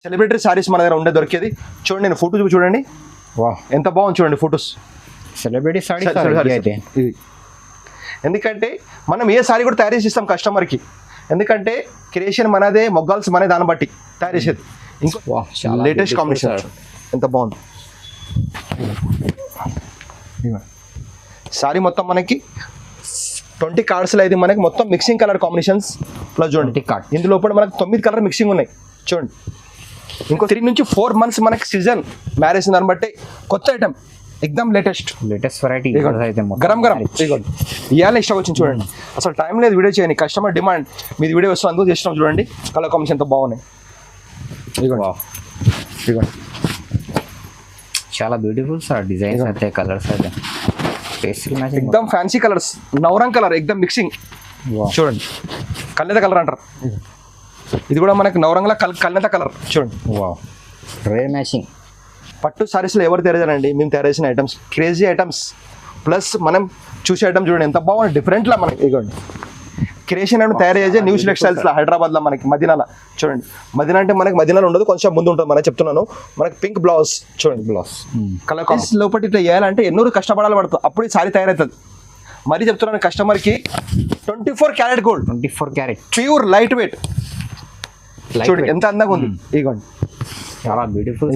Celebrity saris మన దగ్గర ఉండే దొరికేది. చూడండి, నేను ఫోటో చూడండి, వా ఎంత బాగుంది చూడండి ఫొటోస్. సెలబ్రిటీ సారీ అయితే ఇది ఎందుకంటే మనం ఏ సారీ కూడా తయారు చేసి ఇస్తాం కస్టమర్కి. ఎందుకంటే క్రియేషన్ మనదే, మొగ్గాల్స్ మనదే, దాన్ని బట్టి తయారు చేసేది. ఇంకో లేటెస్ట్ కాంబినేషన్ ఎంత బాగుంది. సారీ మొత్తం మనకి 20 కార్డ్స్లో అయితే మనకి మొత్తం మిక్సింగ్ కలర్ కాంబినేషన్స్ ప్లస్ చూడండి కార్డ్. ఇందులో కూడా మనకి 9 కలర్ మిక్సింగ్ ఉన్నాయి చూడండి. ఇంకో 3 నుంచి 4 మంత్స్ మనకి సీజన్ మ్యారేజ్ దాన్ని బట్టి కొత్త ఐటమ్ ఎక్దమ్ లేటెస్ట్ వెరైటీ గరం గరం ఇవాళ ఇష్టం వచ్చింది చూడండి. అసలు టైం లేదు వీడియో చేయని, కస్టమర్ డిమాండ్ మీది వీడియో వస్తుంది అందుకు చేసినాం చూడండి. కలర్ కాంబినేషన్ ఎంత బాగున్నాయి. ఇదిగోండి చాలా బ్యూటిఫుల్ సార్ డిజైన్స్ అయితే, కలర్స్ అయితే ఎక్దమ్ ఫ్యాన్సీ కలర్స్. నవరంగ్ కలర్ ఎక్దమ్ మిక్సింగ్ చూడండి. కళ్ళెత కలర్ అంటారు. ఇది కూడా మనకి నవరంగ్లా కళ్ళెత కలర్ చూడండి. Wow rare matching. పట్టు సారీస్లో ఎవరు తయారు చేయాలండి? మేము తయారు చేసిన ఐటమ్స్ క్రేజీ ఐటమ్స్ ప్లస్ మనం చూసే ఐటమ్ చూడండి ఎంత బాగుంది డిఫరెంట్లా మనకి. ఇదిగోండి క్రియేషన్ అని తయారు చేసే న్యూస్ టెక్స్టైల్స్లో హైదరాబాద్లో మనకి మదీనాలో చూడండి. మదీనా అంటే మనకి మదీనాలో ఉండదు, కొంచెం ముందు ఉంటుంది. మనకి చెప్తున్నాను మనకి పింక్ బ్లౌజ్ చూడండి. బ్లౌజ్ కలర్ కాంబినేషన్ లోపల ఇట్లా చేయాలంటే ఎన్నో కష్టపడాలి పడుతుంది, అప్పుడు ఈ సారీ తయారవుతుంది. మరీ చెప్తున్నాను కస్టమర్కి 24 carat gold, 24 carrot pure light wait చూడండి ఎంత అందంగా ఉంది. ఇదిగోండి చాలా బ్యూటిఫుల్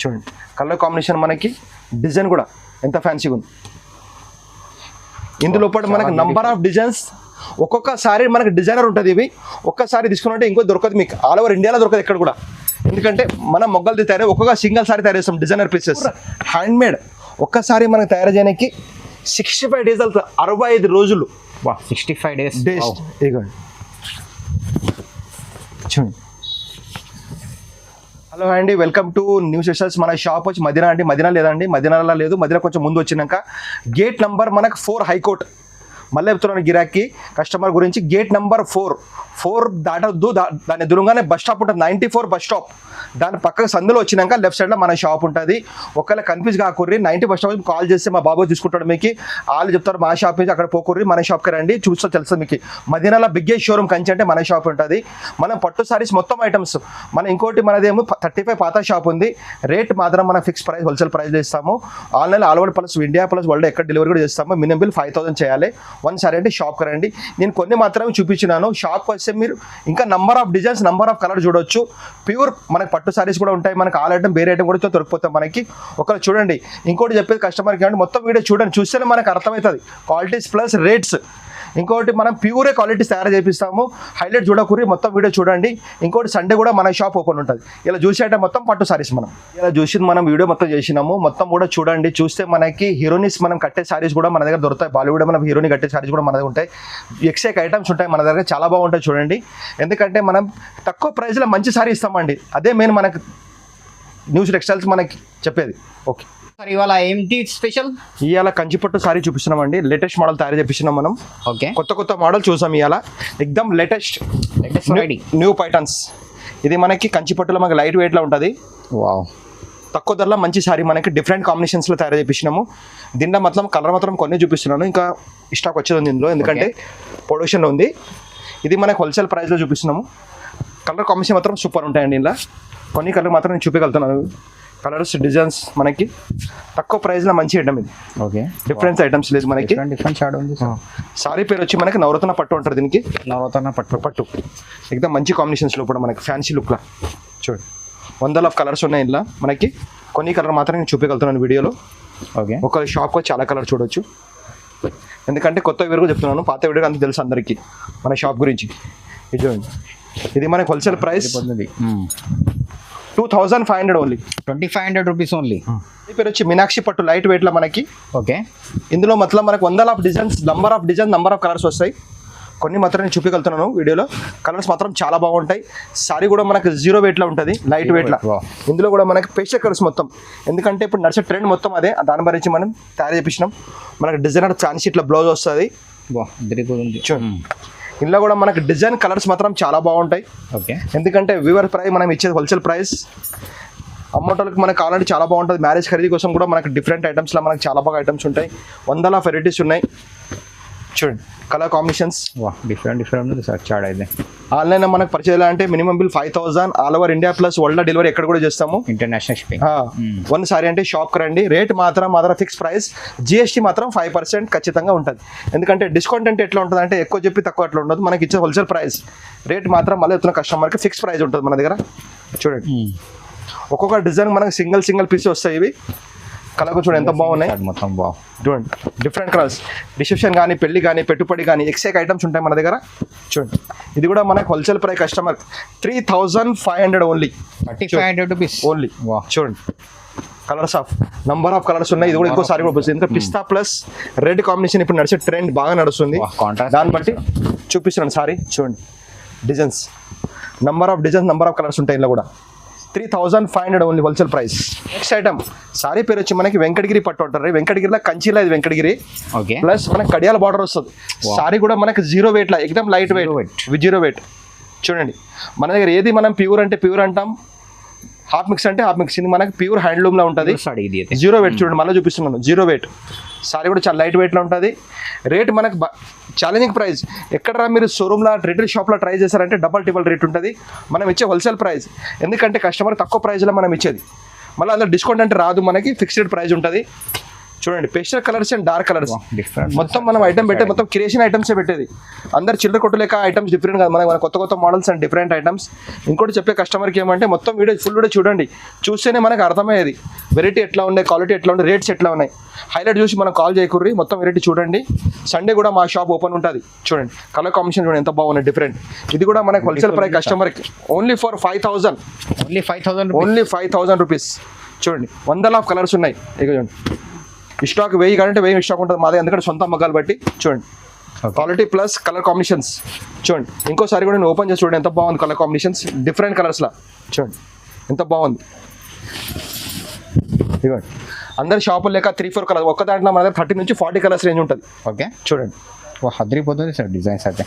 చూడండి. కలర్ కాంబినేషన్ మనకి డిజైన్ కూడా ఎంత ఫ్యాన్సీగా ఉంది. ఇందులో పాటు మనకి నంబర్ ఆఫ్ డిజైన్స్, ఒక్కొక్క సారీ మనకి డిజైనర్ ఉంటుంది. ఇవి ఒక్కసారి తీసుకున్నట్టే ఇంకో దొరకదు మీకు, ఆల్ ఓవర్ ఇండియాలో దొరకదు ఎక్కడ కూడా. ఎందుకంటే మనం మొగ్గలు తయారు ఒక్కొక్క సింగిల్ సారీ తయారు చేస్తాం డిజైనర్ పీసెస్ హ్యాండ్ మేడ్. ఒక్కసారి మనకు తయారు చేయడానికి 65 డేస్ అవుతుంది, 65 రోజులు. 65 డేస్. ఇదిగోండి చూడండి. హలో అండి, వెల్కమ్ టు న్యూస్ టెక్స్టైల్స్. మన షాప్ వచ్చి మదీనా అండి. మదీనా లేదండి, మదీనాలో లేదు, మదీనా కొంచెం ముందు వచ్చినాక గేట్ నంబర్ మనకు 4 హైకోర్ట్. మళ్ళీ చెప్తున్నాను గిరాకీ కస్టమర్ గురించి. గేట్ నెంబర్ 4 దాటద్దు, దాని ఎదురుగానే బస్ స్టాప్ ఉంటుంది, 94 బస్ స్టాప్. దాని పక్కన సందులో వచ్చినాక లెఫ్ట్ సైడ్లో మన షాప్ ఉంటుంది. ఒకవేళ కన్ఫ్యూజ్ కాకుర్రి 90 బస్ స్టాప్ కాల్ చేస్తే మా బాబు తీసుకుంటాడు మీకు. వాళ్ళు చెప్తారు మా షాప్ నుంచి, అక్కడ పోకుర్రి మన షాప్కి రండి చూస్తే తెలుస్తుంది మీకు. మదీనాలో బిగ్గెస్ట్ షోరూమ్ కంచి అంటే మన షాప్ ఉంటుంది. మనం పట్టు సారీస్ మొత్తం ఐటమ్స్ మన ఇంకోటి మనదేమో 35 పాత షాప్ ఉంది. రేట్ మాత్రం మన ఫిక్స్ ప్రైస్, హోల్సేల్ ప్రైస్ ఇస్తాము. Online all over plus India plus world ఎక్కడ డెలివరీ కూడా చేస్తాము. మినిమం బిల్ 5000 చేయాలి. ఒకసారి అంటే షాప్కి రండి. నేను కొన్ని మాత్రమే చూపించినాను. షాప్కి వస్తే మీరు ఇంకా number of designs, number of colour చూడొచ్చు. ప్యూర్ మనకి పట్టు సారీస్ కూడా ఉంటాయి. మనకి ఆల్ ఐటమ్ వేరే ఐటమ్ కూడా దొరికిపోతాయి మనకి. ఒకరు చూడండి, ఇంకోటి చెప్పేది కస్టమర్కి అంటే మొత్తం వీడియో చూడండి, చూస్తేనే మనకు అర్థమవుతుంది క్వాలిటీస్ ప్లస్ రేట్స్. ఇంకోటి మనం ప్యూరే క్వాలిటీస్ తయారు చేపిస్తాము. హైలైట్ చూడకూరి మొత్తం వీడియో చూడండి. ఇంకోటి సండే కూడా మన షాప్ ఓపెన్ ఉంటుంది. ఇలా చూసేట మొత్తం పట్టు సారీస్ మనం ఇలా చూసి మనం వీడియో మొత్తం చేసినాము. మొత్తం కూడా చూడండి. చూస్తే మనకి హీరోయిన్స్ మనం కట్టే సారీస్ కూడా మన దగ్గర దొరుకుతాయి. బాలీవుడ్ మనం హీరోని కట్టే సారీస్ కూడా మన దగ్గర ఉంటాయి. ఎక్సెక్ ఐటమ్స్ ఉంటాయి మన దగ్గర, చాలా బాగుంటాయి చూడండి. ఎందుకంటే మనం తక్కువ ప్రైస్లో మంచి సారీ ఇస్తామండి. అదే మెయిన్ మనకి న్యూస్ టెక్స్టైల్స్ మనకి చెప్పేది. ఓకే సార్, ఇవాళ ఏంటి స్పెషల్? ఇవాళ కంచిపట్టు సారీ చూపిస్తున్నామండి. లేటెస్ట్ మోడల్ తయారు చేపిస్తున్నాం మనం. ఓకే, కొత్త మోడల్ చూసాం ఇవాళ. ఎక్దమ్ లేటెస్ట్ న్యూ ప్యాటర్న్స్. ఇది మనకి కంచిపట్టులో మనకి లైట్ వెయిట్లో ఉంటుంది. వావ్, తక్కువ ధరలో మంచి సారీ మనకి డిఫరెంట్ కాంబినేషన్స్లో తయారు చేపిస్తున్నాము. దీంట్లో మాత్రం కలర్ మాత్రం కొన్ని చూపిస్తున్నాను, ఇంకా స్టాక్ వచ్చేది ఉంది ఇందులో, ఎందుకంటే ప్రొడక్షన్లో ఉంది. ఇది మనకి హోల్సేల్ ప్రైస్లో చూపిస్తున్నాము. కలర్ కాంబినేషన్ మాత్రం సూపర్ ఉంటాయండి. ఇలా కొన్ని కలర్ మాత్రం నేను చూపించగలుగుతున్నాను. కలర్స్, డిజైన్స్ మనకి తక్కువ ప్రైస్లో మంచి ఐటమ్ ఇది. ఓకే, డిఫరెన్స్ ఐటమ్స్ లేదు మనకి. డిఫరెంట్ షాడ్ ఉంది. సారీ పేరు వచ్చి మనకి నవరత్న పట్టు అంటారు. దీనికి నవరత్న పట్టు ఎక్దమ్ మంచి కాంబినేషన్స్లో కూడా మనకి ఫ్యాన్సీ లుక్లా చూడండి. 100 కలర్స్ ఉన్నాయి ఇలా మనకి. కొన్ని కలర్ మాత్రం నేను చూపించగలుగుతున్నాను వీడియోలో. ఓకే, ఒక షాప్కి చాలా కలర్ చూడొచ్చు. ఎందుకంటే కొత్త వీడియో చెప్తున్నాను, పాత వీడియో అంత తెలుసు అందరికీ మన షాప్ గురించి. ఇది చూడండి, ఇది మనకి wholesale price 2500 only. 2500 rupees only. ఈ పేరు వచ్చి మీనాక్షి పట్టు లైట్ వెయిట్లో మనకి. ఓకే, ఇందులో మొత్తం మనకు 100 డిజైన్స్, నంబర్ ఆఫ్ కలర్స్ వస్తాయి. కొన్ని మాత్రం నేను చూపించగలుగుతున్నాను వీడియోలో. కలర్స్ మాత్రం చాలా బాగుంటాయి. సారీ కూడా మనకు 0 వెయిట్లో ఉంటుంది, లైట్ వెయిట్లో. ఇందులో కూడా మనకి పేస్టల్ కలర్స్ మొత్తం, ఎందుకంటే ఇప్పుడు నడిచే ట్రెండ్ మొత్తం అదే. దాని గురించి మనం తయారు చేపించినాం. మనకి డిజైనర్ ఫ్యాన్సీ ఇట్లా బ్లౌజ్ వస్తుంది. చూడండి, ఇందులో కూడా మనకి డిజైన్ కలర్స్ మాత్రం చాలా బాగుంటాయి. ఓకే, ఎందుకంటే వీవర్ ప్రైస్ మనం ఇచ్చేది హోల్సేల్ ప్రైస్. అమ్మటోళ్ళకి మనకు ఆల్రెడీ చాలా బాగుంటుంది. మ్యారేజ్ ఖరీదు కోసం కూడా మనకి డిఫరెంట్ ఐటమ్స్లో మనకి చాలా బాగా ఐటమ్స్ ఉంటాయి. 100 వెరైటీస్ ఉన్నాయి. చూడండి కలర్ కాంబినేషన్స్. వా డిఫరెంట్ ఉంది సార్ చార్ట్ అయితే. ఆన్లైన్ మనకు పర్చేజ్ అంటే minimum bill 5,000 all over India plus world delivery ఎక్కడ కూడా చేస్తాము. International shipping. వన్ సారీ అంటే షాప్కి రండి. రేట్ మాత్రం ఫిక్స్ ప్రైస్. జిఎస్టీ మాత్రం 5% ఖచ్చితంగా ఉంటుంది. ఎందుకంటే డిస్కౌంట్ అంటే ఎట్లా ఉంటుంది అంటే ఎక్కువ చెప్పి తక్కువ అట్లా ఉండదు. మనకి ఇచ్చే హోల్సేల్ ప్రైస్. రేట్ మాత్రం మళ్ళీ చెప్తున్న కస్టమర్కి ఫిక్స్ ప్రైస్ ఉంటుంది మన దగ్గర. చూడండి ఒక్కొక్క డిజైన్ మనకు సింగిల్ పీస్ వస్తాయి. ఇవి కలర్ చూడండి ఎంత బాగున్నాయి మొత్తం. బాగు చూడండి డిఫరెంట్ కలర్స్. రిసెప్షన్ కానీ పెళ్లి కానీ పెట్టుబడి కానీ ఎక్సైక్ ఐటమ్స్ ఉంటాయి మన దగ్గర. చూడండి ఇది కూడా మనకు wholesale price customer 3,500 only. 3,500 rupees only. చూడండి colours of number of colours ఉన్నాయి. ఇది కూడా ఇంకోసారి కూడా వస్తుంది. ఇంకా పిస్తా ప్లస్ రెడ్ కాంబినేషన్ ఇప్పుడు నడిచే ట్రెండ్ బాగా నడుస్తుంది. దాన్ని బట్టి చూపిస్తున్నాను సారీ. చూడండి designs number of designs number of colours ఉంటాయి. ఇలా కూడా 3,500 only wholesale price. Next item sorry పేరు వచ్చి మనకి వెంకటగిరి పట్టు అంటారు. వెంకటగిరిలో కంచిలా ఇది వెంకటగిరి. ఓకే. ప్లస్ మనకి కడియాల బార్డర్ వస్తుంది. సారీ కూడా మనకి 0 weight లా ఎక్దమ్ లైట్ వెయిట్ విత్ 0 weight. చూడండి మన దగ్గర ఏది మనం ప్యూర్ అంటే ప్యూర్ అంటాం, హాఫ్ మిక్స్ అంటే హాఫ్ మిక్స్. ఇది మనకి ప్యూర్ హ్యాండ్లూమ్ లో ఉంటుంది. 0 weight చూడండి మళ్ళీ చూపిస్తున్నాను 0 weight. సారీ కూడా చాలా లైట్ వెయిట్లో ఉంటుంది. రేట్ మనకు ఛాలెంజింగ్ ప్రైస్. ఎక్కడ మీరు షోరూమ్లో రిటైల్ షాప్లో ట్రై చేశారంటే డబల్ రేట్ ఉంటుంది. మనం ఇచ్చే హోల్సేల్ ప్రైస్. ఎందుకంటే కస్టమర్ తక్కువ ప్రైస్లో మనం ఇచ్చేది. మళ్ళీ అందులో డిస్కౌంట్ అంటే రాదు. మనకి ఫిక్స్డ్ ప్రైస్ ఉంటుంది. చూడండి pastel colours and dark colours మొత్తం మనం ఐటమ్ పెట్టేది మొత్తం క్రియేషన్ ఐటమ్సే పెట్టేది. అందరు చిల్లర కొట్టలేక ఐటమ్స్ డిఫరెంట్ కాదు. మన కొత్త మోడల్స్ అండ్ డిఫరెంట్ ఐటమ్స్. ఇంకోటి చెప్పే కస్టమర్కి ఏమంటే మొత్తం ఫుల్ వీడియో చూడండి. చూస్తేనే మనకు అర్థమయ్యేది వెరైటీ ఎట్లా ఉన్నాయి, క్వాలిటీ ఎట్లా ఉంది, రేట్స్ ఎట్లా ఉన్నాయి. హైలైట్ చూసి మనం కాల్ చేయకూర్రి. మొత్తం వెరైటీ చూడండి. సండే కూడా మా షాప్ ఓపెన్ ఉంటుంది. చూడండి కలర్ కాంబినేషన్ చూడండి ఎంత బాగున్నాయి డిఫరెంట్. ఇది కూడా మనకి హోల్సేల్ ప్రైస్ కస్టమర్కి ఓన్లీ ఫర్ 5,000. Only 5,000 rupees. చూడండి 100 ఆఫ్ కలర్స్ ఉన్నాయి. ఇక చూడండి స్టాక్ 1000 కంటే 1000 స్టాక్ ఉంటుంది మాదే. ఎందుకంటే సొంత మగ్గాలు బట్టి. చూడండి క్వాలిటీ ప్లస్ కలర్ కాంబినేషన్స్. చూడండి ఇంకోసారి కూడా నేను ఓపెన్ చేసి చూడండి ఎంత బాగుంది కలర్ కాంబినేషన్స్ డిఫరెంట్ కలర్స్లా. చూడండి ఎంత బాగుంది. ఇదిగోండి అందరి షాపులు లేక 3-4 కలర్స్. ఒక్క దాంట్లో మన దగ్గర 30 నుంచి 40 కలర్స్ రేంజ్ ఉంటుంది. ఓకే చూడండి అదిరిపోతుంది సార్ డిజైన్స్ అయితే.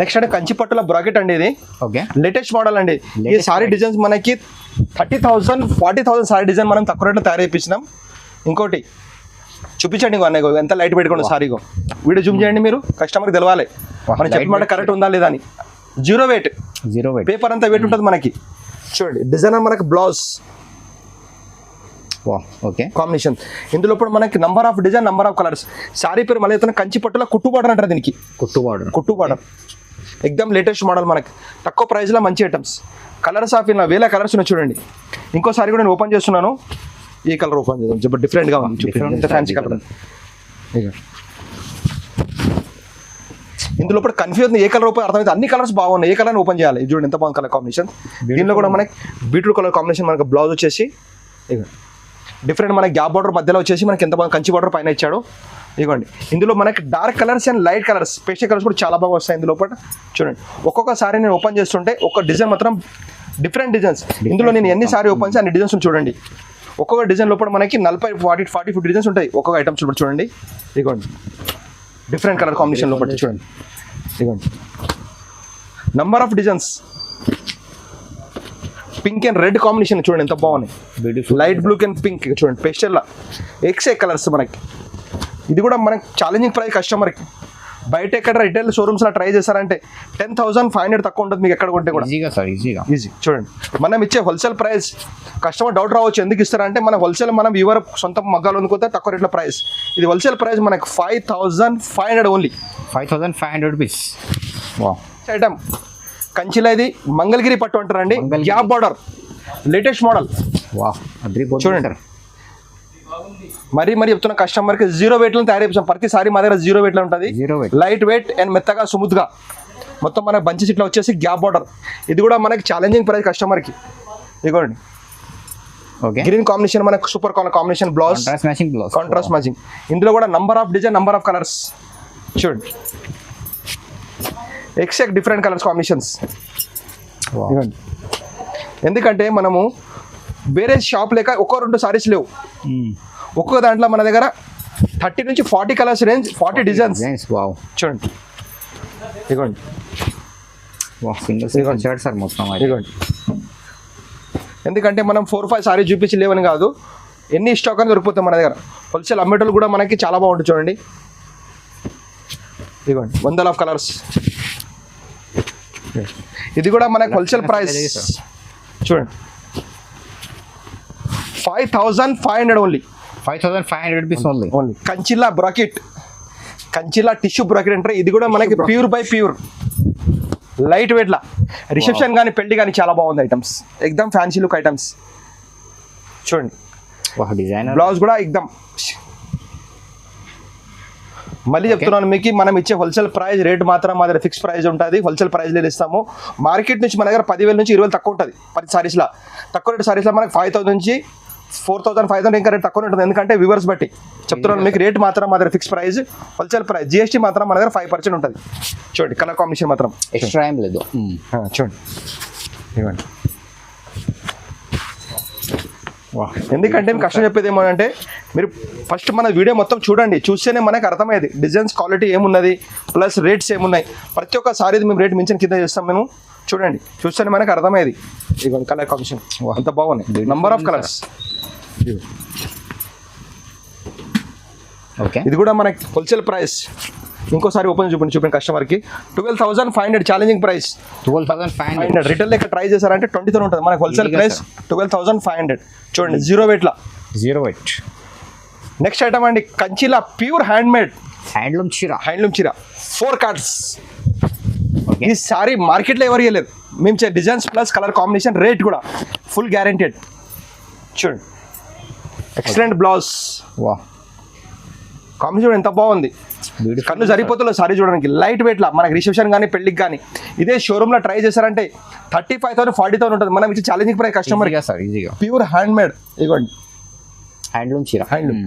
నెక్స్ట్ అంటే కంచి పట్టుల బ్రాకెట్ అండి. ఇది ఓకే లేటెస్ట్ మోడల్ అండి. ఈ సారీ డిజైన్స్ మనకి 30,000 40,000 సారీ డిజైన్ మనం తక్కువ రేట్లో తయారు చేయించినాం. ఇంకోటి చూపించండి అన్నయ్య ఎంత లైట్ పెట్టుకోండి సారీగో. వీడియో జూమ్ చేయండి మీరు కస్టమర్కి తెలవాలి మనం చెప్పమాట కరెక్ట్ ఉందా లేదా అని. 0 weight పేపర్ అంతా వెయిట్ ఉంటుంది మనకి. చూడండి డిజైనర్ మనకి బ్లౌజ్ ఓకే కాంబినేషన్. ఇందులో ఇప్పుడు మనకి number of design number of colours. Sorry పేరు మళ్ళీ కంచి పట్టులో కుట్టు బార్డర్ అంటారు దీనికి. కుట్టు బార్డర్ ఎక్దమ్ లేటెస్ట్ మోడల్ మనకి తక్కువ ప్రైస్లో మంచి ఐటమ్స్. కలర్స్ ఆఫ్ ఇలా 1000 కలర్స్ ఉన్నాయి. చూడండి ఇంకోసారి కూడా నేను ఓపెన్ చేస్తున్నాను. ఈ కలర్ ఓపెన్ చేద్దాం. చెప్పండి డిఫరెంట్గా ఉంది. Fancy colour. ఇందులో ఇప్పుడు కన్ఫ్యూజ్ ఏ కలర్ ఓపెన్ అర్థమైతే అన్ని కలర్స్ బాగున్నాయి. ఏ కలర్ ఓపెన్ చేయాలి. చూడండి ఎంత బాగుంది కలర్ కాంబినేషన్. దీనిలో కూడా మనకి బీట్రూట్ కలర్ కాంబినేషన్. మనకి బ్లౌజ్ వచ్చేసి డిఫరెంట్ మనకి గ్యాప్ బార్డర్ మధ్యలో వచ్చేసి మనకి ఎంత బాగా కంచి బార్డర్ పైన ఇచ్చాడు. ఇదిగోండి ఇందులో మనకి dark colours and light colours pastel colours కూడా చాలా బాగా వస్తాయి ఇందులో. చూడండి ఒక్కొక్కసారి నేను ఓపెన్ చేస్తుంటే ఒక డిజైన్ మాత్రం డిఫరెంట్ డిజైన్స్. ఇందులో నేను ఎన్ని సారీ ఓపెన్ చేసి అన్ని డిజైన్స్ చూడండి. ఒక్కొక్క డిజైన్ లోపల మనకి 40, 40, 50 డిజైన్స్ ఉంటాయి. ఒక్కొక్క ఐటమ్స్ లోపల చూడండి. ఇదిగోండి డిఫరెంట్ కలర్ కాంబినేషన్ లోపల చూడండి. ఇదిగోండి number of designs. Pink and red combination చూడండి ఎంత బాగున్నాయి. లైట్ బ్లూ అండ్ పింక్ చూడండి పేస్టల్ ఎక్సే కలర్స్ మనకి. ఇది కూడా మనకి ఛాలెంజింగ్ ప్రైస్ కస్టమర్కి. బయట ఎక్కడ రిటైల్ షోరూమ్స్లో ట్రై చేశారంటే 10,500 తక్కువ ఉంటుంది మీకు ఎక్కడ కొంటే కూడా. ఈజీ చూడండి మనం ఇచ్చే హోల్సేల్ ప్రైస్. కస్టమర్ డౌట్ రావచ్చు ఎందుకు ఇస్తారంటే మన హోల్సేల్ మనం ఎవరు సొంత మగ్గాలు అనుకుంటే తక్కువ రేట్ల ప్రైస్. ఇది హోల్సేల్ ప్రైస్ మనకి 5,500 ఓన్లీ. 5,500 రూపీస్. ఐటమ్ కంచిలో ఇది మంగళగిరి పట్టు అంటారండి. Gap border latest model. చూడండి మరీ చెప్తున్న కస్టమర్కి 0 weight తయారు చేస్తాం. ప్రతిసారి మా దగ్గర 0 weight ఉంటుంది. లైట్ వెయిట్ అండ్ మెత్తగా స్మూత్గా మొత్తం మనకి బంచెస్ ఇట్లా వచ్చేసి గ్యాప్ బార్డర్. ఇది కూడా మనకి ఛాలెంజింగ్ ప్రైస్ కస్టమర్కి. ఇదిగోండి గ్రీన్ కాంబినేషన్ మనకు super combination blouse contrast matching. ఇందులో కూడా number of design number of colours. చూడండి ఎక్సాక్ట్ డిఫరెంట్ కలర్స్ కాంబినేషన్స్. ఎందుకంటే మనము వేరే షాప్ లేక 1-2 సారీస్ లేవు. ఒక్కొక్క దాంట్లో మన దగ్గర 30 నుంచి 40 కలర్స్ రేంజ్ 40 డిజైన్స్. చూడండి ఇదిగోండి ఇదిగోండి. ఎందుకంటే మనం 4-5 సారీస్ చూపించి లేవని కాదు, ఎన్ని స్టాక్ అని దొరికిపోతాయి మన దగ్గర. హోల్సేల్ అమ్మేటోళ్ళు కూడా మనకి చాలా బాగుంటుంది. చూడండి ఇదిగోండి వందల ఆఫ్ కలర్స్. ఇది కూడా మనకి హోల్సేల్ ప్రైస్ చూడండి 5500 ఓన్లీ. 5500 rupees only. ఓన్లీ కంచిలా బ్రాకెట్, కంచిలా టిష్యూ బ్రాకెట్ అంటే ఇది కూడా మనకి pure by pure light weight లా రిసెప్షన్ కానీ పెళ్లి కానీ చాలా బాగుంది ఐటమ్స్, ఎక్దమ్ ఫ్యాన్సీ లుక్ ఐటమ్స్ చూడండి. డిజైనర్ బ్లౌజ్ కూడా ఎక్దమ్. మళ్ళీ చెప్తున్నాను మీకు, మనం ఇచ్చే హోల్సేల్ ప్రైస్ రేట్ మాత్రం మా దగ్గర ఫిక్స్ ప్రైస్ ఉంటుంది, హోల్సేల్ ప్రైస్లో ఇస్తాము. మార్కెట్ నుంచి మన దగ్గర 10,000 నుంచి 20,000 తక్కువ ఉంటుంది ప్రతి సారీస్లో. తక్కువ రేట్ సారీస్లో మనకి 5,000 నుంచి 4,000 5,000 ఇంకా రేట్ తక్కువ ఉంటుంది, ఎందుకంటే వ్యూవర్స్ బట్టి చెప్తున్నాను మీకు. రేట్ మాత్రం మా దగ్గర fix price, wholesale price, GST మాత్రం మన దగ్గర 5% ఉంటుంది. చూడండి కలర్ కాంబినేషన్ మాత్రం ఎక్స్ట్రా ఏం లేదు. చూడండి ఇవ్వండి. ఎందుకంటే మేము కష్టం చెప్పేది ఏమనంటే, మీరు ఫస్ట్ మన వీడియో మొత్తం చూడండి, చూస్తేనే మనకు అర్థమయ్యేది డిజైన్స్ క్వాలిటీ ఏమున్నది ప్లస్ రేట్స్ ఏమున్నాయి. ప్రతి ఒక్క సారీది మేము రేట్ మించిన కింద చేస్తాం మేము. చూడండి చూస్తేనే మనకు అర్థమయ్యేది. ఇదిగోండి కలర్ కాంబినేషన్ అంత బాగున్నాయి, నంబర్ ఆఫ్ కలర్స్. ఓకే, ఇది కూడా మనకి హోల్సేల్ ప్రైస్. ఇంకోసారి ఓపెన్ చూపండి కస్టమర్కి. 12,500 ఛాలెంజింగ్ ప్రైస్. 12,500 రిటైల్ లెక్క ట్రై చేశారంటే 20,000 ఉంటుంది, మనకి హోల్సేల్ ప్రైస్ 12,500. చూడండి జీరో వెయిట్లా. నెక్స్ట్ ఐటమ్ అండి, కంచిలా ప్యూర్ హ్యాండ్మేడ్ హ్యాండ్లూమ్ చీర 4 కార్డ్స్. ఈ సారీ మార్కెట్లో ఎవరు ఇవ్వలేదు, మేము designs plus colour combination, rate కూడా ఫుల్ గ్యారెంటెడ్. చూడండి ఎక్సలెంట్ బ్లౌజ్, కాంబినేషన్ ఎంత బాగుంది, కన్ను సరిపోతుందో సారీ చూడడానికి. లైట్ వెయిట్లా మనకి రిసెప్షన్ కానీ పెళ్లికి కానీ. ఇదే షోరూమ్లో ట్రై చేశారంటే 35,000 40,000 ఉంటుంది, మనం ఇచ్చే challenging price customer. Pure handmade. ఇదిగోండి హ్యాండ్లూమ్ చీర, handloom.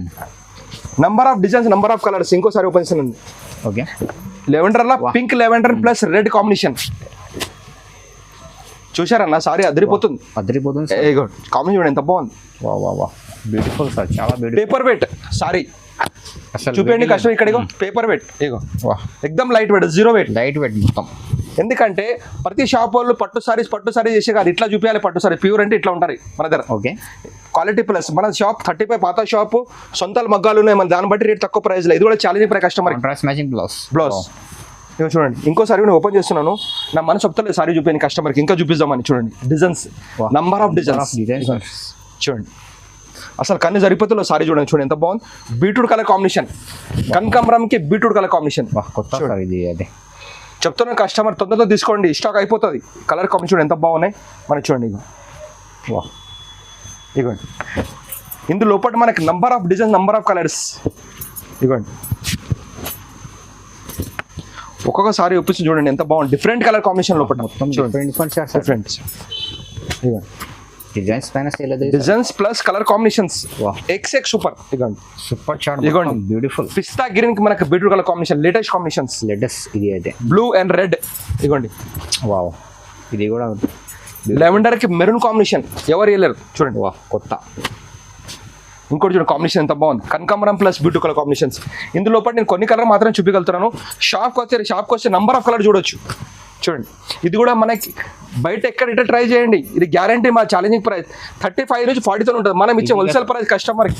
Number of designs, number of colours. ఇంకోసారి ఓపెన్ చేయండి. ఓకే, లెవెండర్లా pink lavender plus red combination. చూసారన్న సారీ అదిరిపోతుంది. కాంబినేషన్ చూడండి ఎంత బాగుంది. బ్యూటిఫుల్ సార్, చాలా బ్యూటిఫుల్. పేపర్ వెయిట్ సారీ చూపించండి కష్టం. ఇక్కడ పేపర్ వెయిట్, ఎక్దమ్ light weight, zero weight. Light weight మొత్తం. ఎందుకంటే ప్రతి షాప్ వాళ్ళు పట్టు సారీస్ చేసే కాదు, ఇట్లా చూపించాలి. పట్టు సారీ ప్యూర్ అంటే ఇట్లా ఉంటారు మన దగ్గర. Okay, quality plus. మన షాప్ 35 పాత షాపు, సొంత మగ్గాలు ఉన్నాయి మన, దాన్ని బట్టి రేట్ తక్కువ ప్రైస్లో. ఇది కూడా challenging price customer. Matching blouse. ఇక చూడండి ఇంకోసారి నేను ఓపెన్ చేస్తున్నాను, నా మనసు చెప్తలేదు సారీ చూపించండి కస్టమర్కి, ఇంకా చూపిద్దామని. చూడండి డిజైన్స్, నంబర్ ఆఫ్ డిజైన్స్ చూడండి. అసలు కన్ను సరిపోతుందో సారీ చూడండి. చూడండి ఎంత బాగుంది, బీట్రూట్ కలర్ కాంబినేషన్, కనకాంబరంకి బీట్రూట్ కలర్ కాంబినేషన్. చెప్తున్నా కస్టమర్ తొందరగా తీసుకోండి, స్టాక్ అయిపోతుంది. కలర్ కాంబినేషన్ ఎంత బాగున్నాయి మనకి చూడండి. ఇగోండి ఇందులో లోపల మనకి number of designs, number of colours. ఇగోండి ఒక్కొక్కసారి ఒప్పిస్తుంది చూడండి ఎంత బాగుంది, డిఫరెంట్ కలర్ కాంబినేషన్ లోపల మొత్తం డిఫరెంట్. ఇగోండి డిజైన్స్ పైన designs plus colour combinations X super. ఇగోండి సూపర్ చార్ట్, ఇగోండి బ్యూటిఫుల్. పిస్తా గ్రీన్ కి మనకి beetroot colour combination, latest combinations. ఇది అయితే బ్లూ అండ్ రెడ్. ఇగోండి ఇది కూడా లెవెండర్ కి మెరూన్ కాంబినేషన్, ఎవరు వేయలేరు. చూడండి కొత్త. ఇంకోటి చూడండి కాంబినేషన్ ఎంత బాగుంది, కనకాంబరం ప్లస్ బీట్రూట్ కలర్ కాంబినేషన్స్. ఇందులో నేను కొన్ని కలర్ మాత్రం చూపించగలుగుతున్నాను. షాప్కి వస్తే నంబర్ ఆఫ్ కలర్ చూడొచ్చు. చూడండి ఇది కూడా మనకి బయట ఎక్కడ ఇట్లా ట్రై చేయండి, ఇది గ్యారంటీ. మా ఛాలెంజింగ్ ప్రైస్ 35 నుంచి 40,000 ఉంటుంది, మనం ఇచ్చే హోల్సేల్ ప్రైస్ కస్టమర్కి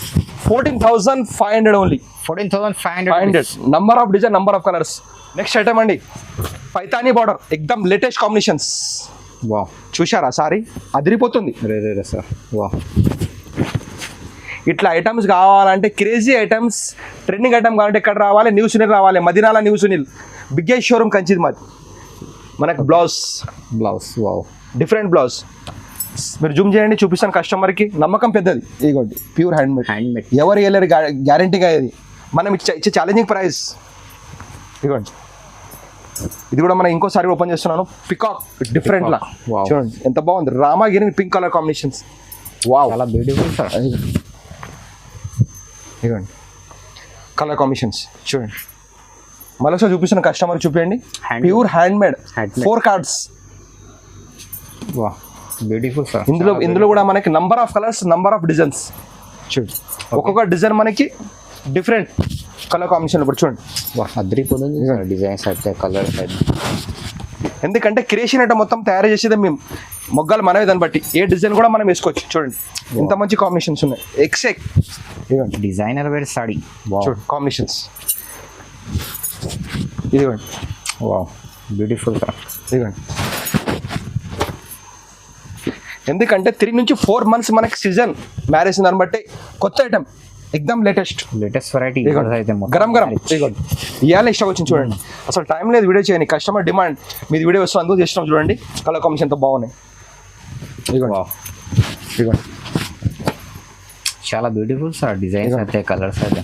14,500 only. 14,500. Number of design, number of colours. Next item అండి, పైతానీ బార్డర్, ఎక్దమ్ లేటెస్ట్ కాంబినేషన్స్. చూసారా సారీ అదిరిపోతుంది. ఇట్లా ఐటమ్స్ కావాలంటే, క్రేజీ ఐటమ్స్, ట్రెండింగ్ ఐటమ్ కావాలంటే ఎక్కడ రావాలి? న్యూ సునీల్ రావాలి, మదీనాల న్యూ సునీల్, బిగ్గెస్ట్ షోరూమ్ కంచిది మాది. మనకు బ్లౌజ్ డిఫరెంట్ బ్లౌజ్. మీరు జూమ్ చేయండి, చూపిస్తాను కస్టమర్కి. నమ్మకం పెద్దది. ఇదిగోండి ప్యూర్ హ్యాండ్మేడ్, ఎవరు వేయలేరు, గ్యారంటీగా. ఇది మనం ఇచ్చే ఛాలెంజింగ్ ప్రైస్. ఇదిగోండి ఇది కూడా మనం ఇంకోసారి ఓపెన్ చేస్తున్నాను, పికాక్ డిఫరెంట్ లా. చూడండి ఎంత బాగుంది, రామాగిరి పింక్ కలర్ కాంబినేషన్స్. చాలా బ్యూటిఫుల్ సార్. ఇదిగోండి కలర్ కాంబినేషన్స్ చూడండి. మళ్ళీ చూపిస్తున్న కస్టమర్ చూపించండి, pure handmade 4 cards. Beautiful sir. ఇందులో కూడా మనకి number of colours, number of designs. చూడండి ఒక్కొక్క డిజైన్ మనకి డిఫరెంట్ కలర్ కాంబినేషన్. ఇప్పుడు చూడండి అదిరిపోతుంది డిజైన్స్ అయితే, కలర్స్ అయితే. ఎందుకంటే క్రియేషన్ అంటే మొత్తం తయారు చేసేది మేము, మొగ్గాలు మనమే, దాన్ని బట్టి ఏ డిజైన్ కూడా మనం వేసుకోవచ్చు. చూడండి ఎంత మంచి కాంబినేషన్స్ ఉన్నాయి, ఎక్సెక్. డిజైనర్ వేర్ సాడీ చూడండి కాంబినేషన్స్. ఇదిగోండి, వావ్ బ్యూటిఫుల్ సార్. ఇదిగోండి. ఎందుకంటే 3 నుంచి 4 మంత్స్ మనకి సీజన్ మ్యారేజ్ దాన్ని బట్టి కొత్త ఐటమ్ ఎక్దమ్ లేటెస్ట్ వెరైటీ అయితే గరం గరం. ఇదిగోండి, ఇవాళ ఇష్టం వచ్చింది చూడండి. అసలు టైం లేదు వీడియో చేయని, కస్టమర్ డిమాండ్ మీది వీడియో వస్తుంది అందుకు చేసినాం చూడండి. కలర్ కాంబినేషన్ ఎంత బాగున్నాయి. ఇదిగోండి, వావ్ ఇదిగోండి. చాలా బ్యూటిఫుల్ సార్ డిజైన్స్ అయితే, కలర్స్ అయితే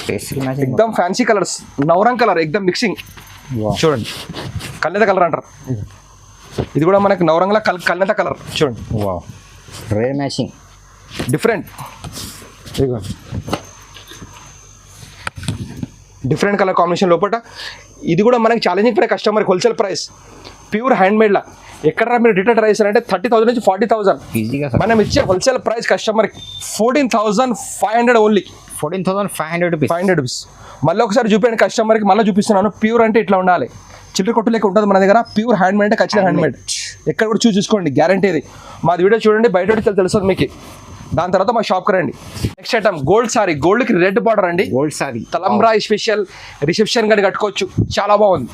టేస్ట్కి మ్యాచింగ్. ఎక్దమ్ ఫ్యాన్సీ కలర్స్, నవరంగ్ కలర్ ఎక్దమ్ మిక్సింగ్. చూడండి, కళ్ళెత కలర్ అంటారు. ఇది కూడా మనకి నవరంగ్లా కళ్ళెత కలర్ చూడండి. Wow rare matching, different. ఇదిగోండి, డిఫరెంట్ కలర్ కాంబినేషన్ లోపల. ఇది కూడా మనకి ఛాలెంజింగ్ ప్రైస్ కస్టమర్కి, హోల్సేల్ ప్రైస్ ప్యూర్ హ్యాండ్ మేడ్లా. ఎక్కడ మీరు రిటైల్ ప్రైస్ అంటే 30,000 నుంచి 40,000 ఈజీగా. మనం ఇచ్చే హోల్సేల్ ప్రైస్ కస్టమర్కి 14,500 ఓన్లీ. 14,500 రూపీస్. 500 రూపీస్. మళ్ళీ ఒకసారి చూపించండి కస్టమర్కి, మళ్ళీ చూపిస్తున్నాను. ప్యూర్ అంటే ఇట్లా ఉండాలి, చిల్లర కొట్టు లెక్క ఉంటుంది మన దగ్గర. ప్యూర్ హ్యాండ్ మేడ్ అంటే ఖచ్చితంగా హ్యాండ్ మేడ్. ఎక్కడ కూడా చూసుకోండి, గ్యారంటీ ఇది. మాది వీడియో చూడండి, బయట తెలుస్తుంది మీకు. దాని తర్వాత మా షాప్కి రండి. నెక్స్ట్ ఐటమ్ గోల్డ్ సారీ, గోల్డ్కి రెడ్ బార్డర్ అండి. గోల్డ్ సారీ తలంబ్రా స్పెషల్ రిసెప్షన్ కానీ కట్టుకోవచ్చు, చాలా బాగుంది.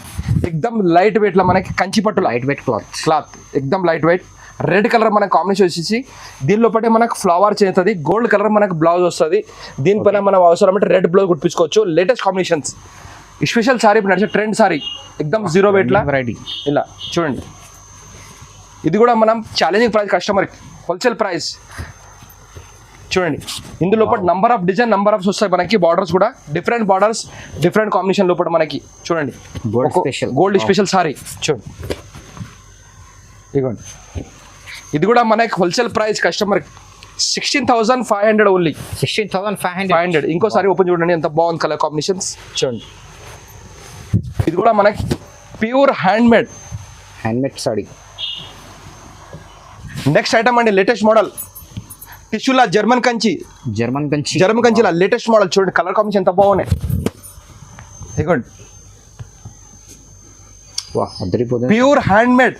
ఎక్దమ్ లైట్ వెయిట్ లో మనకి కంచి పట్టు లైట్ వెయిట్ క్లాత్ ఎక్దమ్ లైట్ వెయిట్. రెడ్ కలర్ మనకి కాంబినేషన్ వచ్చేసి దీనిలో పట్టే మనకు ఫ్లవర్ చేస్తుంది. గోల్డ్ కలర్ మనకు బ్లౌజ్ వస్తుంది. దీనిపైన మనం అవసరం అంటే రెడ్ బ్లౌజ్ కుట్టించుకోవచ్చు. లేటెస్ట్ కాంబినేషన్స్, స్పెషల్ సారీ ఇప్పుడు నడిచే ట్రెండ్ సారీ, ఎక్దమ్ జీరో వెయిట్ లా వెరైటీ. ఇలా చూడండి. ఇది కూడా మనం ఛాలెంజింగ్ ప్రైస్ కస్టమర్కి, హోల్సేల్ ప్రైస్ చూడండి. ఇందులో number of design, number of వస్తాయి మనకి. బార్డర్స్ కూడా డిఫరెంట్ బార్డర్స్, డిఫరెంట్ కాంబినేషన్ లోపల మనకి చూడండి. గోల్డ్ స్పెషల్ సారీ చూడండి. ఇదిగోండి, ఇది కూడా మనకి హోల్సేల్ ప్రైస్ కస్టమర్ 16,500 ఓన్లీ. 16,500. ఇంకోసారి ఓపెన్ చూడండి, ఎంత బాగుంది కలర్ కాంబినేషన్స్ చూడండి. ఇది కూడా మనకి pure hand made sari. Next item అండి, లేటెస్ట్ మోడల్ టిష్యూలా జర్మన్ కంచి లేటెస్ట్ మోడల్ చూడండి. కలర్ కాంబినేషన్ ఎంత బాగున్నాయి. ఇదిగోండి, pure hand made,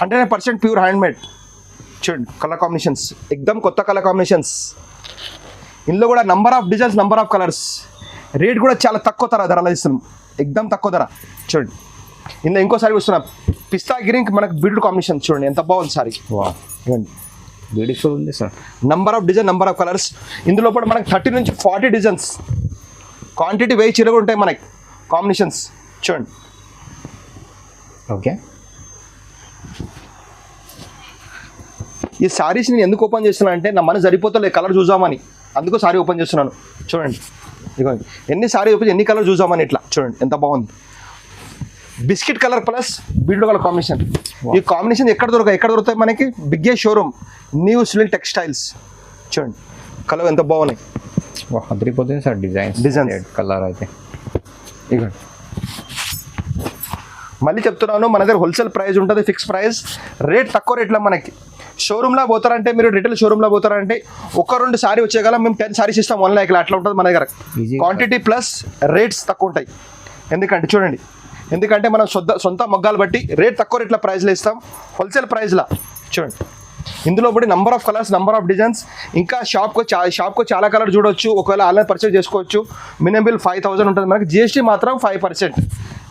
100% pure hand made చూడండి. కలర్ కాంబినేషన్స్ ఎక్దమ్ కొత్త కలర్ కాంబినేషన్స్. ఇందులో కూడా number of designs, number of colours. Rate కూడా చాలా తక్కువ ధరలో ఇస్తున్నాం, ఎక్దమ్ తక్కువ ధర చూడండి. ఇందులో ఇంకోసారి వస్తున్నా పిస్తా గ్రీన్ మనకు బ్యూటిఫుల్ కాంబినేషన్ చూడండి, ఎంత బాగుంది సారీ. ఇవ్వండి, బ్యూటిఫుల్ ఉంది sir. Number of design, number of colours. ఇందులో కూడా మనకి 30 నుంచి 40 డిజైన్స్, క్వాంటిటీ వెయ్యి చీరలు ఉంటాయి మనకి. కాంబినేషన్స్ చూడండి. ఓకే, ఈ సారీస్ నేను ఎందుకు ఓపెన్ చేస్తున్నా అంటే నా మన సరిపోతలే కలర్ చూసామని, అందుకు సారీ ఓపెన్ చేస్తున్నాను చూడండి. ఇదిగోండి, ఎన్ని సారీ ఓపెన్ ఎన్ని కలర్ చూసామని. ఇట్లా చూడండి ఎంత బాగుంది. Biscuit colour plus bead colour combination. ఈ కాంబినేషన్ ఎక్కడ దొరుకుతాయి మనకి? Biggest showroom new silk textiles చూడండి. కలర్ ఎంత బాగున్నాయి, అదిరిపోతుంది సార్. డిజైన్ కలర్ అయితే ఇక మళ్ళీ చెప్తున్నాను, మన దగ్గర హోల్సేల్ ప్రైస్ ఉంటుంది, ఫిక్స్ ప్రైస్. రేట్ తక్కువ రేట్లో మనకి. షోరూమ్లో పోతారంటే మీరు, రిటైల్ షోరూమ్లో పోతారంటే 1-2 సారీ వచ్చేగల మేము 10 సారీస్ ఇస్తాం 1 lakh అట్లా ఉంటుంది మన దగ్గర. క్వాంటిటీ ప్లస్ రేట్స్ తక్కువ ఉంటాయి. ఎందుకంటే మనం సొంత మొగ్గాలు బట్టి రేట్ తక్కువ రేట్ల ప్రైస్లో ఇస్తాం, హోల్సేల్ ప్రైస్లో చూడండి. ఇందులో కూడా number of colours, number of designs. ఇంకా షాప్కు చాలా కలర్ చూడవచ్చు. ఒకవేళ ఆన్లైన్ పర్చేస్ చేసుకోవచ్చు. మినిమం బిల్ 5,000 ఉంటుంది మనకి. GST మాత్రం 5%,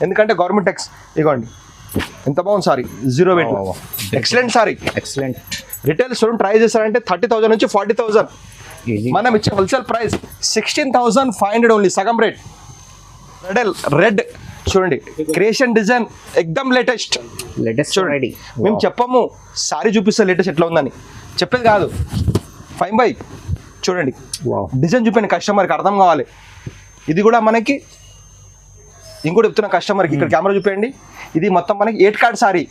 ఎందుకంటే గవర్నమెంట్ ట్యాక్స్. ఇగోండి ఎంత బాగుంది sorry, zero wait, excellent sorry, excellent. Retail showroom try చేస్తారంటే 30,000 నుంచి 40,000. మనం ఇచ్చే హోల్సేల్ ప్రైస్ 16,500 ఓన్లీ, సగం రేట్. రెడ్ చూడండి, క్రియేషన్ డిజైన్ ఎక్దమ్ లేటెస్ట్ చూడండి. మేము చెప్పము సారీ చూపిస్తే లేటెస్ట్ ఎట్లా ఉందని, చెప్పేది కాదు. 5/5 చూడండి, డిజైన్ చూపండి కస్టమర్కి అర్థం కావాలి. ఇది కూడా మనకి ఇంకోటి చెప్తున్నా కస్టమర్కి, ఇక్కడ కెమెరా చూపండి. ఇది మొత్తం మనకి 8 కార్డ్ సారీ.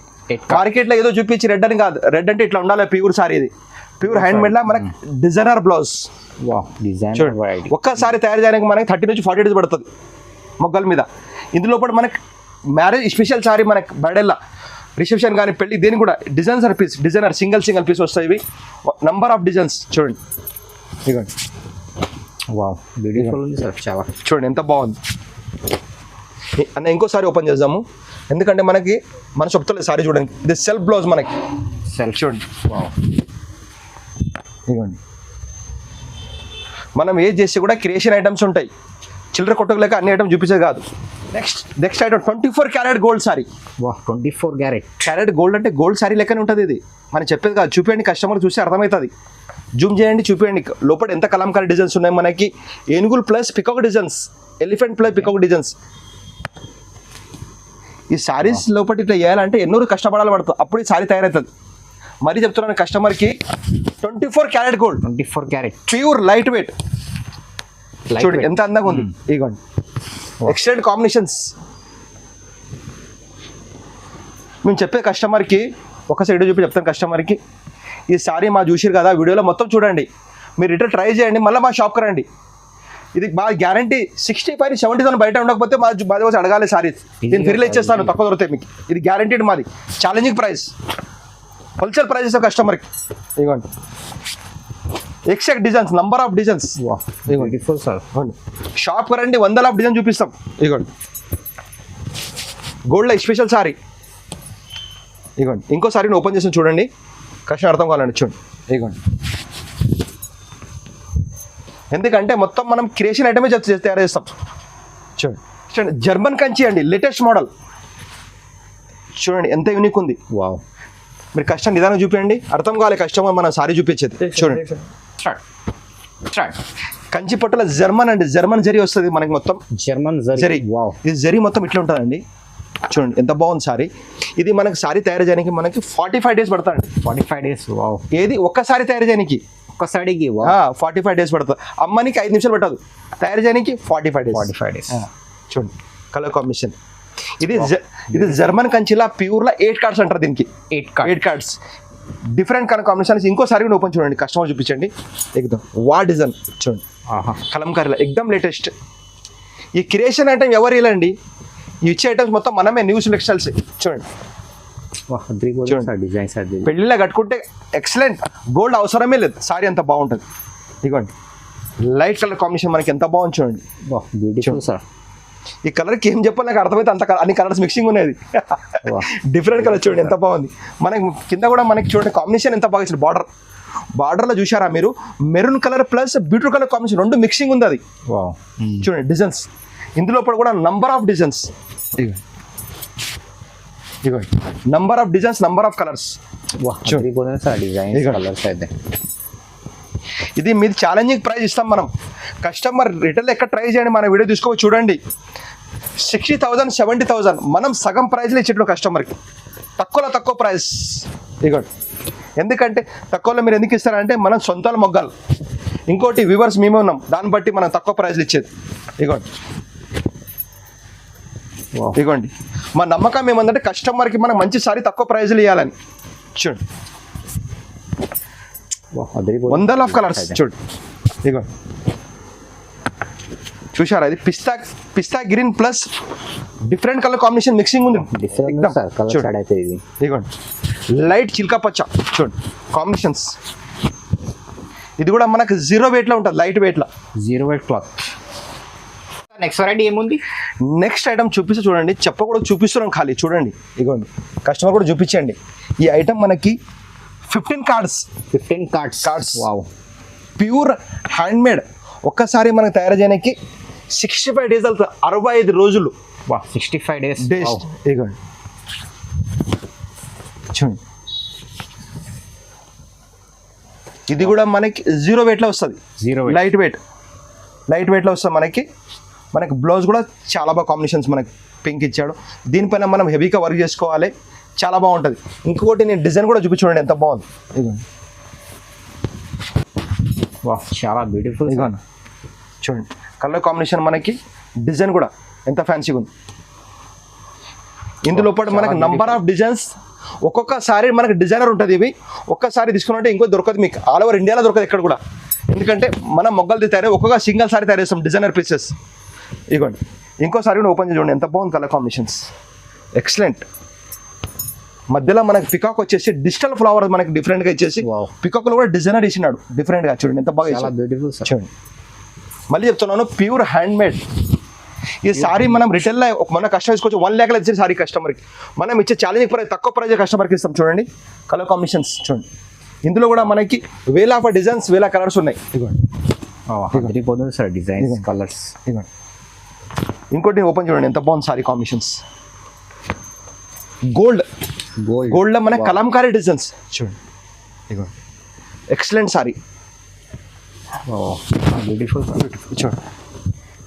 మార్కెట్లో ఏదో చూపించి రెడ్ అని కాదు, రెడ్ అంటే ఇట్లా ఉండాలి ప్యూర్ సారీ. ఇది ప్యూర్ హ్యాండ్ మేడ్ లా మనకి డిజైనర్ బ్లౌజ్ చూడండి. ఒక్కసారి తయారు చేయడానికి మనకి 30 నుంచి 40 డేస్ పడుతుంది మొగ్గల మీద. ఇందులో కూడా మనకి మ్యారేజ్ స్పెషల్ సారీ, మనకి బర్త్డేలా రిసెప్షన్ కానీ పెళ్ళి దేని కూడా designer piece, designer single piece వస్తాయి. ఇవి నంబర్ ఆఫ్ డిజైన్స్ చూడండి. ఇదిగోండి, చూడండి ఎంత బాగుంది అన్న. ఇంకోసారి ఓపెన్ చేద్దాము, ఎందుకంటే మనకి మన చెప్తలేదు సారీ చూడండి. ఇది సెల్ఫ్ బ్లౌజ్ మనకి, సెల్ఫ్ చూడండి. ఇదిగోండి, మనం ఏది చేస్తే కూడా క్రియేషన్ ఐటమ్స్ ఉంటాయి. చిల్లర కొట్టుకోలేక అన్ని ఐటమ్స్ చూపించేది కాదు. Next item 24 carat gold sorry. వా 24 క్యారెట్. క్యారెట్ గోల్డ్ అంటే గోల్డ్ సారీ లెక్కనే ఉంటుంది ఇది. మనం చెప్పేది కాదు, చూపించండి, కస్టమర్ చూస్తే అర్థమవుతుంది. జూమ్ చేయండి, చూపించండి లోపల ఎంత కలంకారీ డిజైన్స్ ఉన్నాయి మనకి. ఏనుగులు plus peacock designs, elephant plus peacock designs. ఈ సారీస్ లోపల ఇట్లా చేయాలంటే ఎన్నో కష్టపడాలి పడుతుంది, అప్పుడు ఈ సారీ తయారవుతుంది. మరీ చెప్తున్నాను కస్టమర్కి 24 carat gold, 24 carrot pure light wait. చూడండి ఎంత అందంగా ఉంది. ఇగోండి ఎక్సలెంట్ కాంబినేషన్స్. మేము చెప్పే కస్టమర్కి ఒక సైడ్ చూపి చెప్తాను కస్టమర్కి, ఈ సారీ మా చూసిరు కదా వీడియోలో మొత్తం చూడండి, మీరు రిటర్న్ ట్రై చేయండి, మళ్ళీ మా షాప్కి రండి. ఇది బాగా గ్యారంటీ 65 70 బయట ఉండకపోతే మాది వచ్చి అడగాలి సారీస్, నేను ఫ్రీలో ఇచ్చేస్తాను, తక్కువ దొరుకుతాయి మీకు. ఇది గ్యారంటీడ్ మాది, ఛాలెంజింగ్ ప్రైస్, హోల్సేల్ ప్రైస్ ఇస్తాం కస్టమర్కి. ఇదిగోండి exact designs, number of designs. Beautiful sir. షాప్కి రండి, వందల ఆఫ్ డిజైన్ చూపిస్తాం. ఇదిగోండి గోల్డ్లో స్పెషల్ సారీ. ఇదిగోండి ఇంకో సారీని ఓపెన్ చేసి చూడండి, కష్టం అర్థం కావాలండి. చూడండి ఇదిగోండి, ఎందుకంటే మొత్తం మనం క్రియేషన్ ఐటమే తయారు చేస్తాం. చూడండి జర్మన్ కంచి అండి, లేటెస్ట్ మోడల్. చూడండి ఎంత యూనిక్ ఉంది. వావ్, మీరు కష్టం నిదానం చూపించండి, అర్థం కావాలి కస్టమర్ మనం సారీ చూపించేది. చూడండి కంచి పట్టుల జర్మన్ అండి, జర్మన్ జరీ వస్తుంది మనకి మొత్తం. జర్మన్ జరీ. వావ్, ఇది జరీ మొత్తం ఇట్లా ఉంటుందండి. చూడండి ఎంత బాగుంది సారీ. ఇది మనకి సారీ తయారు చేయడానికి మనకి 45 డేస్ పడుతుంది. 45 డేస్. వావ్, ఏది ఒక్కసారి తయారు చేయడానికి ఒక్కసారికి 45 డేస్ పడుతుంది. అమ్మనికి 5 నిమిషాలు పట్టదు, తయారు చేయడానికి 45 డేస్. 45 డేస్. చూడండి కలర్ కాంబినేషన్. ఇది జర్మన్ కంచిలా ప్యూర్లా 8 కార్డ్స్ అంటారు దీనికి. 8 కార్డ్స్ డిఫరెంట్ కలర్ కాంబినేషన్స్. ఇంకోసారి ఓపెన్ చూడండి, కస్టమర్ చూపించండి. ఎగ్దమ్ వా డిజైన్ చూడండి, కలంకారీలో ఎగ్దమ్ లేటెస్ట్. ఈ క్రియేషన్ ఐటమ్ ఎవరు ఇలాండి, ఈ ఇచ్చే ఐటమ్స్ మొత్తం మనమే, న్యూస్ టెక్స్టైల్స్. చూడండి పెళ్ళిలో కట్టుకుంటే ఎక్సలెంట్, గోల్డ్ అవసరమే లేదు, సారీ అంత బాగుంటుంది. ఇదిగోండి లైట్ కలర్ కాంబినేషన్ మనకి ఎంత బాగుంది చూడండి. Beautiful sir. ఈ కలర్కి ఏం చెప్పాలి నాకు అర్థమైతే అంత అన్ని కలర్స్ మిక్సింగ్ ఉన్నది. డిఫరెంట్ కలర్ చూడండి ఎంత బాగుంది. మనకి కింద కూడా మనకి చూడండి కాంబినేషన్ ఎంత బాగా ఇచ్చింది. బార్డర్లో చూసారా మీరు, maroon colour plus beetroot colour combination రెండు మిక్సింగ్ ఉంది అది. చూడండి డిజైన్స్, ఇందులో కూడా నంబర్ ఆఫ్ డిజైన్స్. ఇదిగోండి number of designs, number of colours. ఇది మీది ఛాలెంజింగ్ ప్రైస్ ఇస్తాం మనం. కస్టమర్ రిటైల్ ఎక్కడ ట్రై చేయండి, మన వీడియో తీసుకోవచ్చు చూడండి. 60,000 70,000 మనం సగం ప్రైస్లో ఇచ్చేట్లు కస్టమర్కి, తక్కువ ప్రైస్. ఇదిగోండి ఎందుకంటే తక్కువలో మీరు ఎందుకు ఇస్తారంటే మనం సొంతాలు మొగ్గాలి, ఇంకోటి వ్యూవర్స్ మేమే ఉన్నాం, దాన్ని బట్టి మనం తక్కువ ప్రైస్లు ఇచ్చేది. ఇదిగోండి మా నమ్మకం ఏమందంటే కస్టమర్కి మనం మంచి సారీ తక్కువ ప్రైజ్లు ఇవ్వాలని. చూడండి వందల ఆఫ్ కలర్స్. చూడండి ఇదిగోండి చూసారా, ఇది pista green plus different colour combination mixing ఉంది. ఇదిగోండి లైట్ చిల్కా పచ్చ. చూడండి కాంబినేషన్స్. ఇది కూడా మనకు 0 weight లో ఉంటుంది, లైట్ వెయిట్లో. 0 weight క్లాత్. నెక్స్ట్ వెరైటీ ఏముంది? నెక్స్ట్ ఐటమ్ చూపిస్తే చూడండి, చెప్పకూడదు చూపిస్తున్నాం ఖాళీ. చూడండి ఇదిగోండి కస్టమర్ కూడా చూపించండి. ఈ ఐటమ్ మనకి 15 cards. Wow, pure hand made. ఒక్కసారి మనకు తయారు చేయడానికి 65 డేస్ అవుతుంది, 65 రోజులు. 65 డేస్. ఇదిగోండి చూడండి, ఇది కూడా మనకి 0 weight లో వస్తుంది. లైట్ వెయిట్లో వస్తుంది మనకి బ్లౌజ్ కూడా చాలా బాగా కాంబినేషన్స్ మనకి పింక్ ఇచ్చాడు. దీనిపైన మనం హెవీగా వర్క్ చేసుకోవాలి, చాలా బాగుంటుంది. ఇంకొకటి నేను డిజైన్ కూడా చూపించండి ఎంత బాగుంది. ఇదిగోండి చాలా బ్యూటిఫుల్. ఇదిగోండి చూడండి కలర్ కాంబినేషన్, మనకి డిజైన్ కూడా ఎంత ఫ్యాన్సీగా ఉంది. ఇందులో మనకి నంబర్ ఆఫ్ డిజైన్స్. ఒక్కొక్కసారి మనకి డిజైనర్ ఉంటుంది. ఇవి ఒక్కసారి తీసుకున్నట్టే ఇంకో దొరకదు మీకు, ఆల్ ఓవర్ ఇండియాలో దొరకదు ఎక్కడ కూడా. ఎందుకంటే మనం మొగ్గలు తయారు ఒక్కొక్క సింగిల్ సారీ తయారు చేస్తాం డిజైనర్ పీసెస్. ఇదిగోండి ఇంకోసారి కూడా ఓపెన్ చూడండి ఎంత బాగుంది కలర్ కాంబినేషన్స్, ఎక్సలెంట్. మధ్యలో మనకి పికాక్ వచ్చేసి డిజిటల్ ఫ్లవర్ మనకి డిఫరెంట్గా ఇచ్చేసి, పికాక్లో కూడా డిజైనర్ ఇచ్చినాడు డిఫరెంట్గా. చూడండి ఎంత బాగా బ్యూటిఫుల్. చూడండి మళ్ళీ చెప్తున్నాను, ప్యూర్ హ్యాండ్ మేడ్. ఈ సారీ మనం రిటైల్లో మన కస్టమర్ తీసుకోవచ్చు 1 lakh ఇచ్చే సారీ కస్టమర్కి మనం ఇచ్చే ఛాలెంజింగ్ ప్రైస్, తక్కువ ప్రైజ్ కస్టమర్కి ఇస్తాం. చూడండి కలర్ కాంబినేషన్స్ చూడండి, ఇందులో కూడా మనకి వేల ఆఫ్ డిజైన్స్, వేల కలర్స్ ఉన్నాయి. ఇదిగోండి డిజైన్స్ కలర్స్. ఇదిగోండి ఇంకోటి ఓపెన్ చూడండి ఎంత బాగుంది సారీ కాంబినేషన్స్. గోల్డ్ గోల్డ్లో మనకి కలంకారీ డిజైన్స్ చూడండి, ఇదిగో ఎక్సలెంట్ సారీ. బ్యూటిఫుల్ చూడండి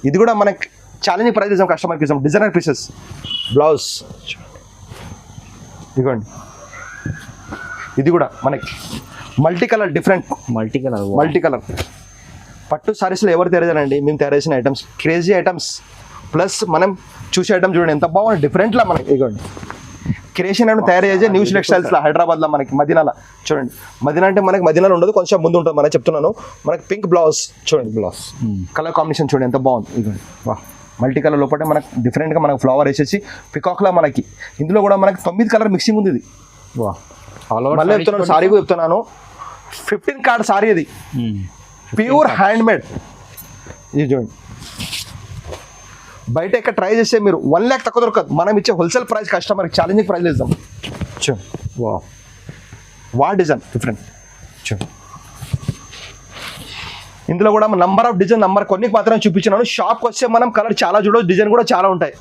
ఇది కూడా మనకి ఛాలెంజింగ్ ప్రైస్ ఇస్తాం కస్టమర్కి, ఇస్తాం డిజైనర్ పీసెస్. బ్లౌజ్ ఇదిగోండి, ఇది కూడా మనకి multi colour, different multi colour పట్టు సారీస్లో ఎవరు తయారు చేయాలండి, మేము తయారు చేసిన ఐటమ్స్, క్రేజీ ఐటమ్స్. ప్లస్ మనం చూసే ఐటమ్ చూడండి ఎంత బాగుంది, డిఫరెంట్లా మనకి. ఇదిగోండి క్రియేషన్ ఐటమ్ తయారు చేసే న్యూస్ టెక్స్టైల్స్లో హైదరాబాద్లో మనకి మదీనాలో. చూడండి మదీనా అంటే మనకి మదీనాలో ఉండదు, కొంచెం ముందు ఉంటుంది మనకి చెప్తున్నాను. మనకి పింక్ బ్లౌజ్ చూడండి, బ్లౌజ్ కలర్ కాంబినేషన్ చూడండి ఎంత బాగుంది. ఇదిగోండి వా మల్టీ కలర్ లోపల మనకు డిఫరెంట్గా మనకు ఫ్లవర్ వేసేసి పికాక్లా మనకి. ఇందులో కూడా మనకి 9 కలర్ మిక్సింగ్ ఉంది. ఇది వా మళ్ళీ చెప్తున్నాను, సారీ కూడా చెప్తున్నాను, 15 కార్డ్ సారీ ఇది, ప్యూర్ హ్యాండ్ మేడ్. ఇది చూడండి బయట ఎక్కడ ట్రై చేస్తే మీరు 1 lakh తక్కువ దొరకదు. మనం ఇచ్చే హోల్సేల్ ప్రైస్ కస్టమర్కి ఛాలెంజింగ్ ప్రైస్ ఇస్తాం. చూడండి వా డిజైన్ డిఫరెంట్. చూడండి ఇందులో కూడా నంబర్ ఆఫ్ డిజైన్ కొన్ని మాత్రమే చూపించినాను. షాప్కి వస్తే మనం కలర్ చాలా చూడవచ్చు, డిజైన్ కూడా చాలా ఉంటాయి.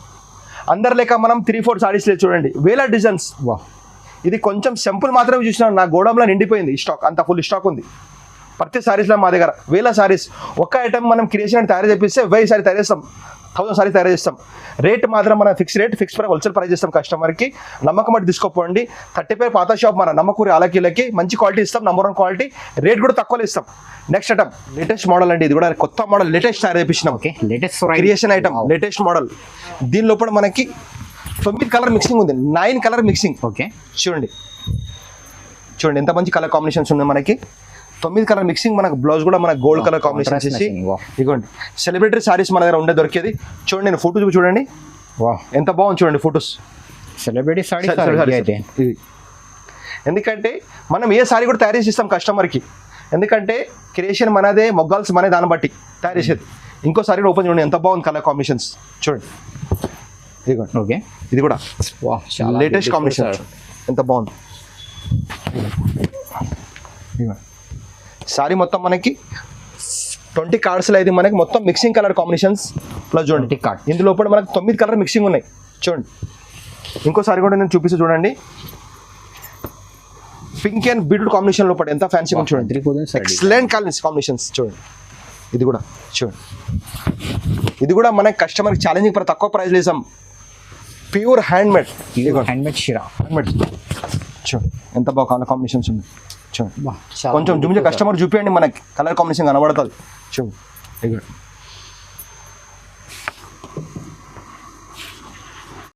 అందరు లేక మనం 3-4 సారీస్ లేదు చూడండి, వేల డిజైన్స్. వా ఇది కొంచెం సింపుల్ మాత్రమే చూసినాను, నా గోడంలో నిండిపోయింది స్టాక్, అంత ఫుల్ స్టాక్ ఉంది. ప్రతి సారీస్లో మా దగ్గర వేల సారీస్. ఒక్క ఐటమ్ మనం క్రియేషన్ తయారు చేపిస్తే 1000 సారీ తయారు చేస్తాం, 1000 సారీ తయారు చేస్తాం. రేట్ మాత్రం మన ఫిక్స్ ప్రైస్, హోల్సేల్ ప్రైస్ ఇస్తాం కస్టమర్కి. నమ్మకం బట్టి తీసుకోపోండి. 30 పాత షాప్ మన నమ్మకూరి ఆలకీలకి మంచి క్వాలిటీ ఇస్తాం, నంబర్ 1 క్వాలిటీ, రేట్ కూడా తక్కువలో ఇస్తాం. నెక్స్ట్ ఐటమ్ లేటెస్ట్ మోడల్ అండి, ఇది కూడా కొత్త మోడల్, లేటెస్ట్ తయారు చేపించినాం. Latest creation item, latest model. దీని లోపల మనకి 9 కలర్ మిక్సింగ్ ఉంది, 9 కలర్ మిక్సింగ్. ఓకే చూడండి చూడండి ఎంత మంచి కలర్ కాంబినేషన్స్ ఉన్నాయి మనకి. 9 కలర్ మిక్సింగ్. మనకు బ్లౌజ్ కూడా మనకు గోల్డ్ కలర్ కాంబినేషన్ చేసి. ఇదిగోండి సెలబ్రిటీ సారీస్ మన దగ్గర ఉండే దొరికేది. చూడండి నేను ఫోటో చూడండి, వా ఎంత బాగుంది చూడండి ఫొటోస్. సెలబ్రిటీ సారీ అయితే ఇది ఎందుకంటే మనం ఏ సారీ కూడా తయారు చేసి ఇస్తాం కస్టమర్కి. ఎందుకంటే క్రియేషన్ మనదే, మొగ్గాల్స్ మనదే, దాన్ని బట్టి తయారు చేసేది. ఇంకో సారీ ఓపెన్ చూడండి ఎంత బాగుంది కలర్ కాంబినేషన్స్. చూడండి ఇదిగోండి, ఓకే ఇది కూడా లేటెస్ట్ కాంబినేషన్ ఎంత బాగుంది. సారీ మొత్తం మనకి 20 కార్డ్స్లో అయితే మనకి మొత్తం మిక్సింగ్ కలర్ కాంబినేషన్స్. ప్లస్ చూడండి ఇందులో కూడా మనకి 9 కలర్ మిక్సింగ్ ఉన్నాయి. చూడండి ఇంకోసారి కూడా నేను చూపిస్తూ చూడండి, పింక్ అండ్ బీట్రూట్ కాంబినేషన్ లోపల ఎంత ఫ్యాన్సీ చూడండి, ఎక్సలెంట్ కాంబినేషన్స్. చూడండి ఇది కూడా చూడండి, ఇది కూడా మనకి కస్టమర్కి ఛాలెంజింగ్ తక్కువ ప్రైస్ లేసాం. ప్యూర్ హ్యాండ్ మేడ్, చూడండి ఎంత బాగా కలర్ కాంబినేషన్స్ ఉన్నాయి. చూడండి కొంచెం కస్టమర్ చూపించండి, మనకి కలర్ కాంబినేషన్ కనబడుతుంది. చూడండి